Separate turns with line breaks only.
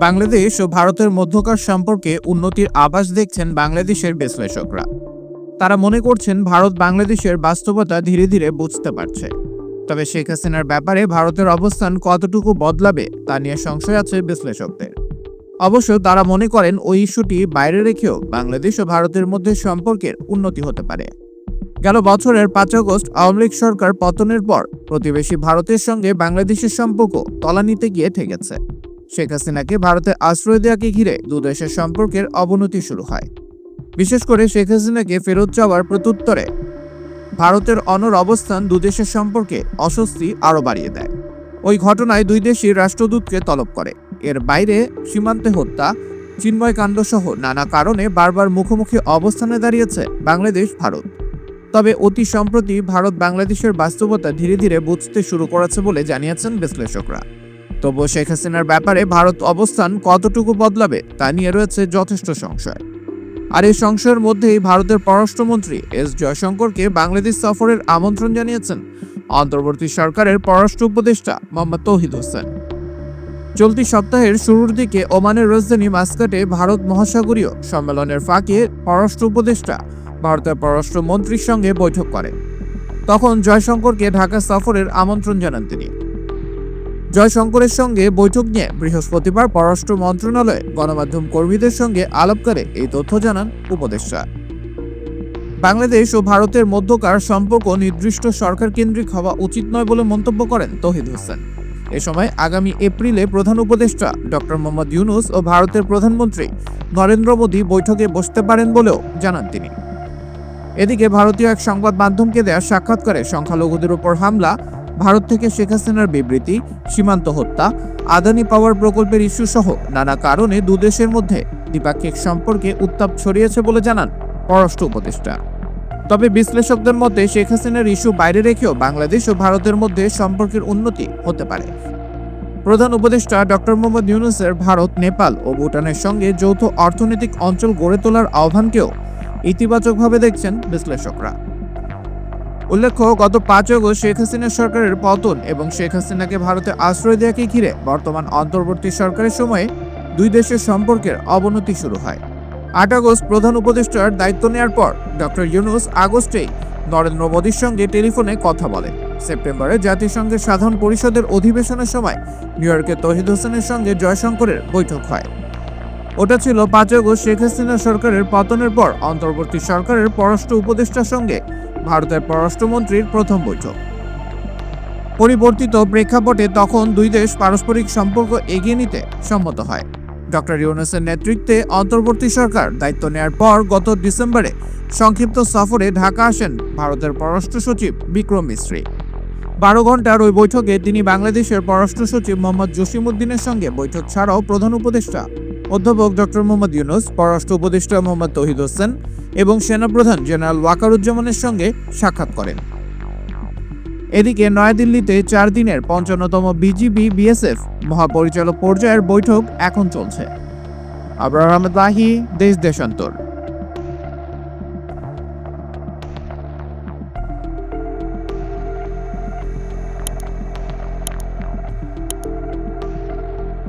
বাংলাদেশ ও ভারতের মধ্যকার সম্পর্কে উন্নতির আভাস দেখছেন বাংলাদেশের বিশ্লেষকরা। তারা মনে করছেন ভারত বাংলাদেশের বাস্তবতা ধীরে ধীরে বুঝতে পারছে। তবে শেখ হাসিনার ব্যাপারে ভারতের অবস্থান কতটুকু বদলাবে তা নিয়ে সংশয় আছে বিশ্লেষকদের। অবশ্য তারা মনে করেন ওই ইস্যুটি বাইরে রেখেও বাংলাদেশ ও ভারতের মধ্যে সম্পর্কের উন্নতি হতে পারে। গেল বছরের 5 আগস্ট আওয়ামী লীগ সরকার পতনের পর প্রতিবেশী ভারতের সঙ্গে বাংলাদেশের সম্পর্ক তলানিতে গিয়ে ঠেকেছে। শেখ হাসিনাকে ভারতে আশ্রয় দেওয়াকে ঘিরে দুদেশের সম্পর্কের অবনতি শুরু হয়। বিশেষ করে শেখ হাসিনাকে ফেরত যাওয়ার প্রত্যুত্তরে ভারতের অনড় অবস্থান দুদেশের সম্পর্কে অস্বস্তি আরও বাড়িয়ে দেয়। ওই ঘটনায় দুই দেশই রাষ্ট্রদূতকে তলব করে। এর বাইরে সীমান্তে হত্যা, চিন্ময় কাণ্ড সহ নানা কারণে বারবার মুখোমুখি অবস্থানে দাঁড়িয়েছে বাংলাদেশ ভারত। তবে অতি সম্প্রতি ভারত বাংলাদেশের বাস্তবতা ধীরে ধীরে বুঝতে শুরু করেছে বলে জানিয়েছেন বিশ্লেষকরা। তবুও শেখ হাসিনার ব্যাপারে ভারত অবস্থান কতটুকু বদলাবে তা নিয়ে রয়েছে যথেষ্ট সংশয়। আর এই সংশয়ের মধ্যেই ভারতের পররাষ্ট্রমন্ত্রী এস জয়শঙ্করকে বাংলাদেশ সফরের আমন্ত্রণ জানিয়েছেন অন্তর্বর্তী সরকারের পররাষ্ট্র উপদেষ্টা মোহাম্মদ তৌহিদ হোসেন। চলতি সপ্তাহের শুরুর দিকে ওমানের রাজধানী মাস্কাটে ভারত মহাসাগরীয় সম্মেলনের ফাঁকে পররাষ্ট্র উপদেষ্টা ভারতের পররাষ্ট্রমন্ত্রীর সঙ্গে বৈঠক করেন। তখন জয়শঙ্করকে ঢাকা সফরের আমন্ত্রণ জানান তিনি। জয়শঙ্করের সঙ্গে বৈঠক নিয়ে বৃহস্পতিবার পররাষ্ট্র মন্ত্রণালয়ে গণমাধ্যম কর্মীদের সঙ্গে আলাপ করে এই তথ্য জানান উপদেষ্টা। বাংলাদেশ ও ভারতের মধ্যকার সম্পর্ক নির্দিষ্ট সরকার কেন্দ্রিক হওয়া উচিত নয় বলে মন্তব্য করেন তৌহিদ হোসেন। এ সময় আগামী এপ্রিলে প্রধান উপদেষ্টা ডক্টর মোহাম্মদ ইউনূস ও ভারতের প্রধানমন্ত্রী নরেন্দ্র মোদী বৈঠকে বসতে পারেন বলেও জানান তিনি। এদিকে ভারতীয় এক সংবাদ মাধ্যমকে দেয়া সাক্ষাৎকারে সংখ্যালঘুদের উপর হামলা, ভারত থেকে শেখ হাসিনার বিবৃতি, সীমান্ত হত্যা, আদানি পাওয়ার প্রকল্পের ইস্যু সহ নানা কারণে দুদেশের মধ্যে দ্বিপাক্ষিক সম্পর্কে উত্তাপ ছড়িয়েছে বলে জানান পররাষ্ট্র উপদেষ্টা। তবে বিশ্লেষকদের মতে শেখ হাসিনার ইস্যু বাইরে রেখেও বাংলাদেশ ও ভারতের মধ্যে সম্পর্কের উন্নতি হতে পারে। প্রধান উপদেষ্টা ডক্টর মোহাম্মদ ইউনূসের ভারত, নেপাল ও ভুটানের সঙ্গে যৌথ অর্থনৈতিক অঞ্চল গড়ে তোলার আহ্বানকেও ইতিবাচকভাবে দেখছেন বিশ্লেষকরা। উল্লেখ্য, গত 5 আগস্ট শেখ হাসিনা সরকারের পতন এবং শেখ হাসিনাকে ভারতে আশ্রয় দেওয়াকে ঘিরে বর্তমান অন্তর্বর্তী সরকারের সময়ে দুই দেশের সম্পর্কের অবনতি শুরু হয়। 8 আগস্ট প্রধান উপদেষ্টার দায়িত্ব নেওয়ার পর ডক্টর ইউনূস আগস্টেই নরেন্দ্র মোদীর সঙ্গে টেলিফোনে কথা বলেন। সেপ্টেম্বরে জাতিসংঘের সাধারণ পরিষদের অধিবেশনের সময় নিউ ইয়র্কে তৌহিদ হোসেনের সঙ্গে জয়শঙ্করের বৈঠক হয়। ওটা ছিল 5 আগস্ট শেখ হাসিনা সরকারের পতনের পর অন্তর্বর্তী সরকারের পররাষ্ট্র উপদেষ্টার সঙ্গে ভারতের পররাষ্ট্রমন্ত্রীর প্রথম বৈঠক। পরিবর্তিত প্রেক্ষাপটে তখন দুই দেশ পারস্পরিক সম্পর্ক এগিয়ে নিতে সম্মত হয়। ডক্টর ইউনূসের নেতৃত্বে অন্তর্বর্তী সরকার দায়িত্ব নেওয়ার পর গত ডিসেম্বরে সংক্ষিপ্ত সফরে ঢাকা আসেন ভারতের পররাষ্ট্র সচিব বিক্রম মিশ্রি। 12 ঘন্টার ওই বৈঠকে তিনি বাংলাদেশের পররাষ্ট্র সচিব মোহাম্মদ জসিমউদ্দিনের সঙ্গে বৈঠক ছাড়াও প্রধান উপদেষ্টা অধ্যাপক ডক্টর মোহাম্মদ ইউনূস, পররাষ্ট্র উপদেষ্টা মোহাম্মদ তৌহিদ হোসেন এবং সেনাপ্রধান জেনারেল ওয়াকারুজ্জামানের সঙ্গে সাক্ষাৎ করেন। এদিকে নয়াদিল্লিতে 4 দিনের 55তম বিজিবি-বিএসএফ মহাপরিচালক পর্যায়ের বৈঠক এখন চলছে। আবরার আহমেদ লাহি, দেশ দেশান্তর।